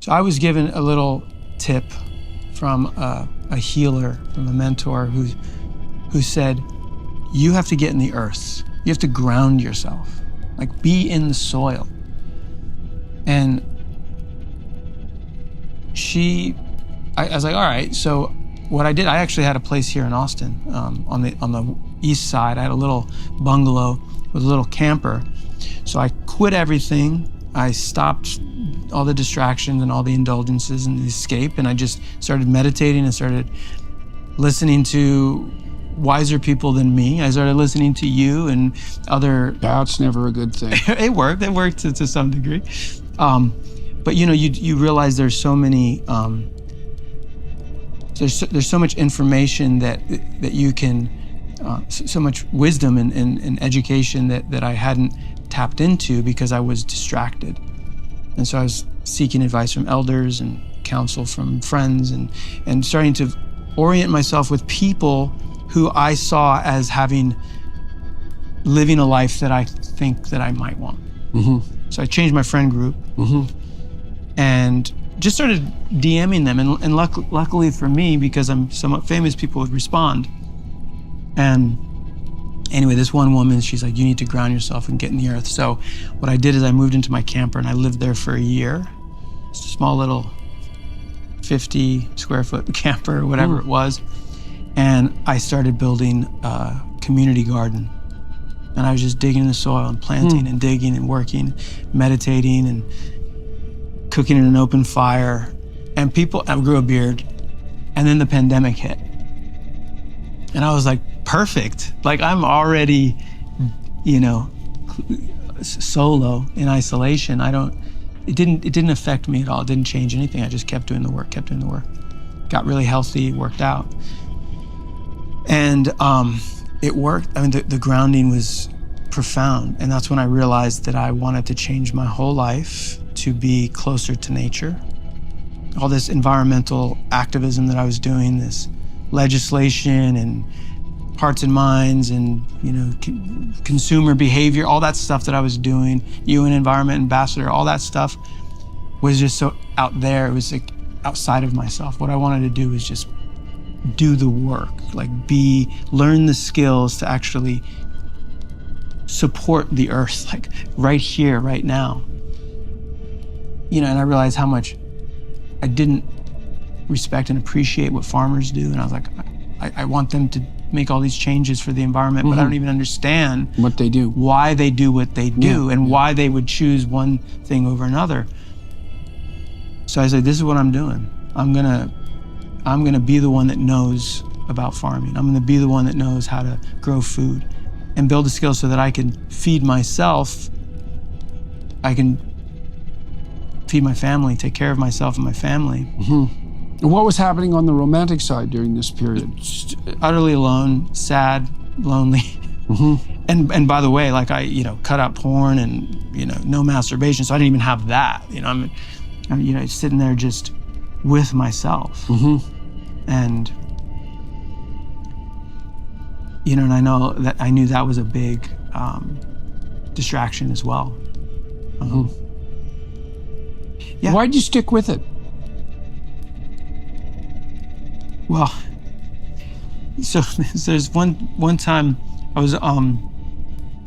So I was given a little tip from a healer, from a mentor who said, you have to get in the earth. You have to ground yourself, like be in the soil. And I was like, all right. So what I did, I actually had a place here in Austin, on the east side. I had a little bungalow with a little camper. So I quit everything. I stopped all the distractions and all the indulgences and the escape, and I just started meditating and started listening to wiser people than me. I started listening to you and other... That's never a good thing. It worked to some degree. But you realize there's so many, there's so much information that you can, so much wisdom and education that I hadn't tapped into because I was distracted. And so I was seeking advice from elders and counsel from friends and starting to orient myself with people who I saw as living a life that I think that I might want. Mm-hmm. So I changed my friend group. Mm-hmm. And just started DMing them. And luckily for me, because I'm somewhat famous, people would respond. And anyway, this one woman, she's like, you need to ground yourself and get in the earth. So what I did is I moved into my camper and I lived there for a year. It's a small little 50 square foot camper, whatever it was. And I started building a community garden. And I was just digging in the soil and planting and digging and working, meditating and cooking in an open fire. And I grew a beard. And then the pandemic hit. And I was like, perfect. Like I'm already, solo in isolation. It didn't affect me at all. It didn't change anything. I just kept doing the work. Got really healthy, worked out. And it worked. I mean, the grounding was profound. And that's when I realized that I wanted to change my whole life to be closer to nature. All this environmental activism that I was doing, this legislation and hearts and minds and consumer behavior, all that stuff that I was doing, UN Environment Ambassador, all that stuff was just so out there. It was like outside of myself. What I wanted to do was just do the work, like learn the skills to actually support the earth, like right here, right now. And I realized how much I didn't respect and appreciate what farmers do. And I was like, I want them to make all these changes for the environment, but I don't even understand what they do, why they do what they do, and why they would choose one thing over another. So I said, this is what I'm doing. I'm gonna be the one that knows about farming. I'm gonna be the one that knows how to grow food and build a skill so that I can feed myself. I can feed my family, take care of myself and my family. Mm-hmm. And what was happening on the romantic side during this period? Just utterly alone, sad, lonely. Mm-hmm. And by the way, like I, cut out porn and, no masturbation. So I didn't even have that. I'm sitting there just with myself. Mm-hmm. And, and I knew that was a big distraction as well. Mm-hmm. Yeah. Why'd you stick with it? Well, so there's one time I was, I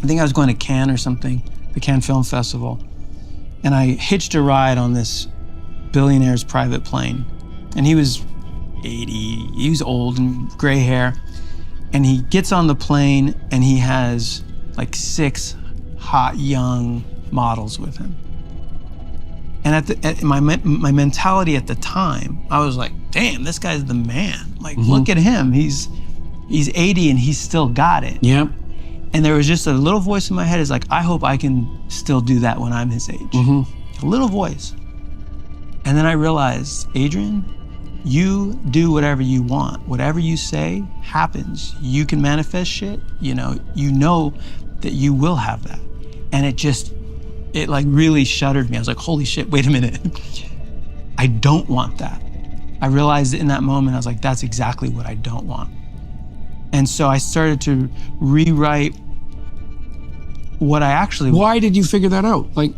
think I was going to Cannes or something, the Cannes Film Festival, and I hitched a ride on this billionaire's private plane. And he was 80, he was old and gray hair. And he gets on the plane and he has like 6 hot young models with him. And my mentality at the time, I was like, damn, this guy's the man. Like, look at him. He's 80 and he's still got it. Yep. And there was just a little voice in my head is like, I hope I can still do that when I'm his age. Mm-hmm. A little voice. And then I realized, Adrian, you do whatever you want. Whatever you say happens. You can manifest shit. You know that you will have that. And it like really shuddered me. I was like, holy shit, wait a minute. I don't want that. I realized in that moment, I was like, that's exactly what I don't want. And so I started to rewrite what I actually want. Why did you figure that out? Like,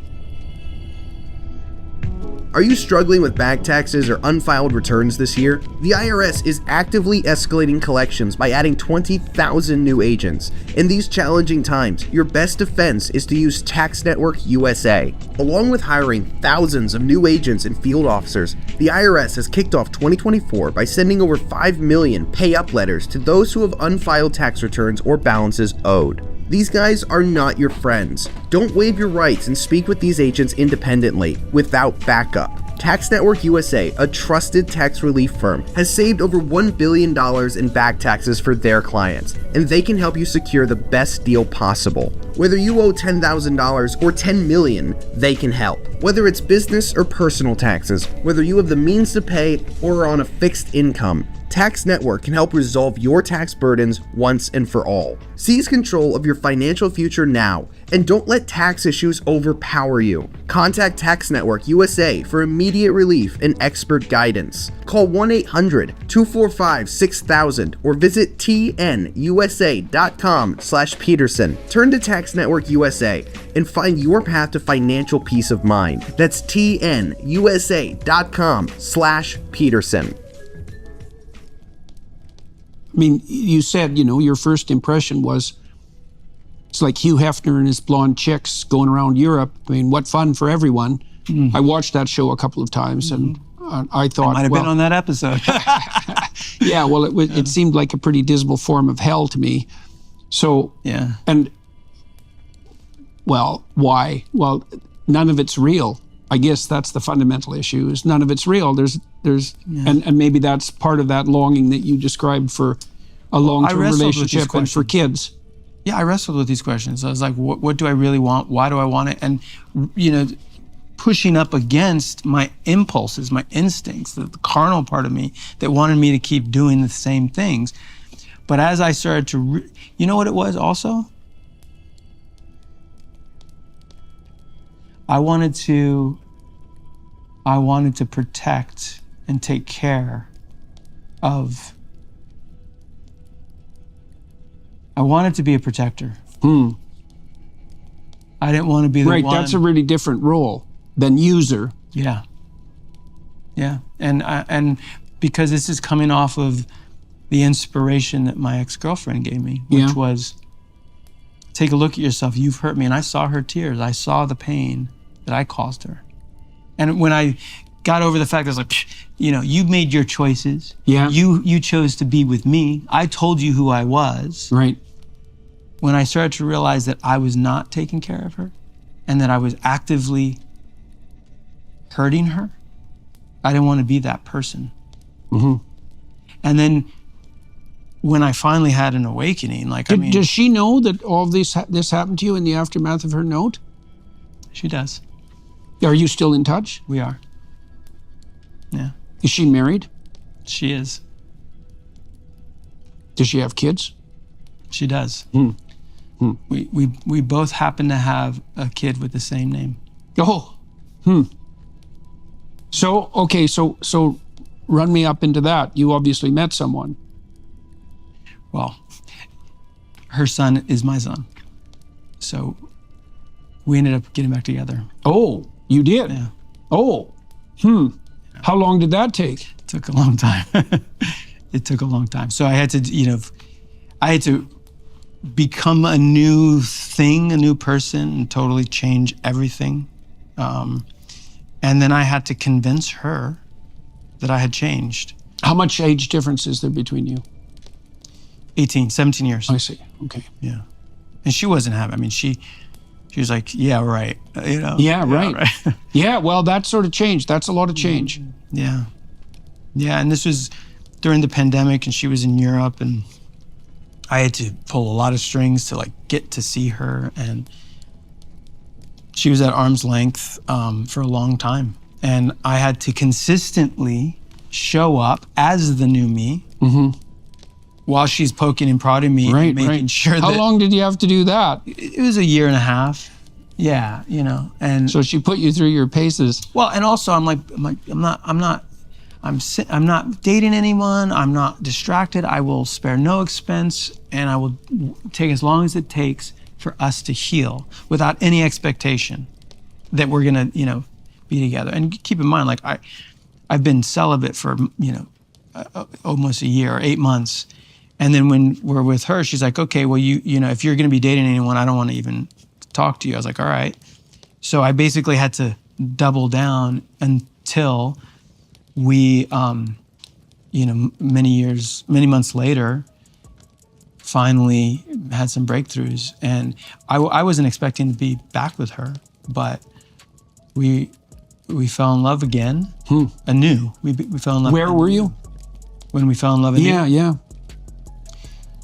Are you struggling with back taxes or unfiled returns this year? The IRS is actively escalating collections by adding 20,000 new agents. In these challenging times, your best defense is to use Tax Network USA. Along with hiring thousands of new agents and field officers, the IRS has kicked off 2024 by sending over 5 million pay-up letters to those who have unfiled tax returns or balances owed. These guys are not your friends. Don't waive your rights and speak with these agents independently, without backup. Tax Network USA, a trusted tax relief firm, has saved over $1 billion in back taxes for their clients, and they can help you secure the best deal possible. Whether you owe $10,000 or $10 million, they can help. Whether it's business or personal taxes, whether you have the means to pay or are on a fixed income, Tax Network can help resolve your tax burdens once and for all. Seize control of your financial future now, and don't let tax issues overpower you. Contact Tax Network USA for immediate relief and expert guidance. Call 1-800-245-6000 or visit tnusa.com/Peterson. Turn to Tax Network USA and find your path to financial peace of mind. That's tnusa.com/Peterson. I mean, you said, your first impression was, it's like Hugh Hefner and his blonde chicks going around Europe. I mean, what fun for everyone. I watched that show a couple of times, and I thought, Might have been on that episode. yeah, well, it seemed like a pretty dismal form of hell to me. So, Yeah. And, well, why? Well, none of it's real. I guess that's the fundamental issue, is none of it's real. And maybe that's part of that longing that you described for a long-term relationship and for kids. Yeah, I wrestled with these questions. I was like, what do I really want? Why do I want it? And, pushing up against my impulses, my instincts, the carnal part of me that wanted me to keep doing the same things. But as I started to, you know what it was also? I wanted to protect and take care of. I wanted to be a protector. I didn't want to be the one. Right, that's a really different role than user. Yeah. Yeah, and because this is coming off of the inspiration that my ex-girlfriend gave me, which was, take a look at yourself. You've hurt me, and I saw her tears. I saw the pain that I caused her. And when I got over the fact, I was like, you made your choices. Yeah. You chose to be with me. I told you who I was. Right. When I started to realize that I was not taking care of her and that I was actively hurting her, I didn't want to be that person. And then when I finally had an awakening, does she know that all of this happened to you in the aftermath of her note? She does. Are you still in touch? We are. Yeah. Is she married? She is. Does she have kids? She does. We both happen to have a kid with the same name. Oh. So, okay, so run me up into that. You obviously met someone. Well, her son is my son. So we ended up getting back together. Oh, you did? Yeah. Oh. How long did that take? It took a long time. It took a long time. So I had to, become a new thing, a new person, and totally change everything. And then I had to convince her that I had changed. How much age difference is there between you? 17 years. I see. Okay. Yeah. And she wasn't happy. I mean, she was like, yeah, right. Yeah, right. Yeah, well, that sort of change. That's a lot of change. Yeah. Yeah, and this was during the pandemic, and she was in Europe, and I had to pull a lot of strings to get to see her, and she was at arm's length for a long time. And I had to consistently show up as the new me while she's poking and prodding me, and making sure that... How long did you have to do that? It was a year and a half. Yeah, and... So she put you through your paces. Well, and also I'm not dating anyone. I'm not distracted. I will spare no expense, and I will take as long as it takes for us to heal without any expectation that we're gonna, be together. And keep in mind, like I've been celibate for, almost a year or 8 months. And then when we're with her, she's like, okay, well, if you're going to be dating anyone, I don't want to even talk to you. I was like, all right. So I basically had to double down until we, many months later, finally had some breakthroughs. And I wasn't expecting to be back with her, but we fell in love again, anew. We fell in love. Where were you? When we fell in love anew? Yeah.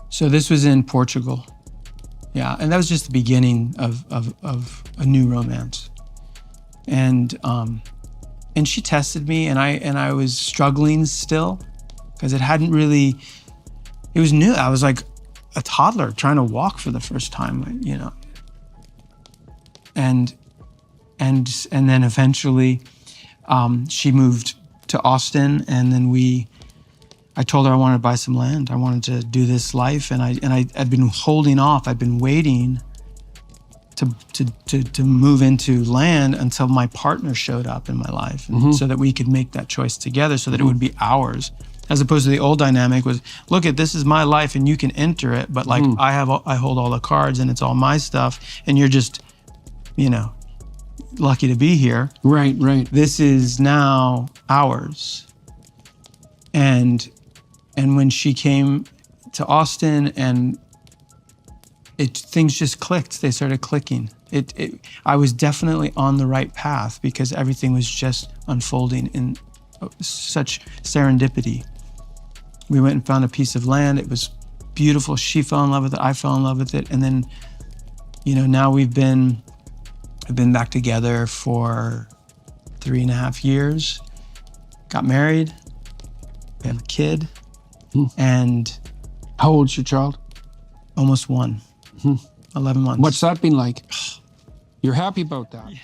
So this was in Portugal. Yeah, and that was just the beginning of a new romance. And she tested me, and I was struggling still, because it was new. I was like a toddler trying to walk for the first time, And then eventually she moved to Austin, and then I told her I wanted to buy some land. I wanted to do this life, and I'd been holding off. I'd been waiting to move into land until my partner showed up in my life, so that we could make that choice together, so that it would be ours, as opposed to the old dynamic was, look, this is my life and you can enter it, but like I hold all the cards and it's all my stuff, and you're just, lucky to be here. Right. This is now ours. And when she came to Austin, and things just clicked. They started clicking. I was definitely on the right path, because everything was just unfolding in such serendipity. We went and found a piece of land. It was beautiful. She fell in love with it. I fell in love with it. And then, now we've been back together for 3.5 years. Got married. We have a kid. And how old's your child? Almost 1. 11 months. What's that been like? You're happy about that? Yeah.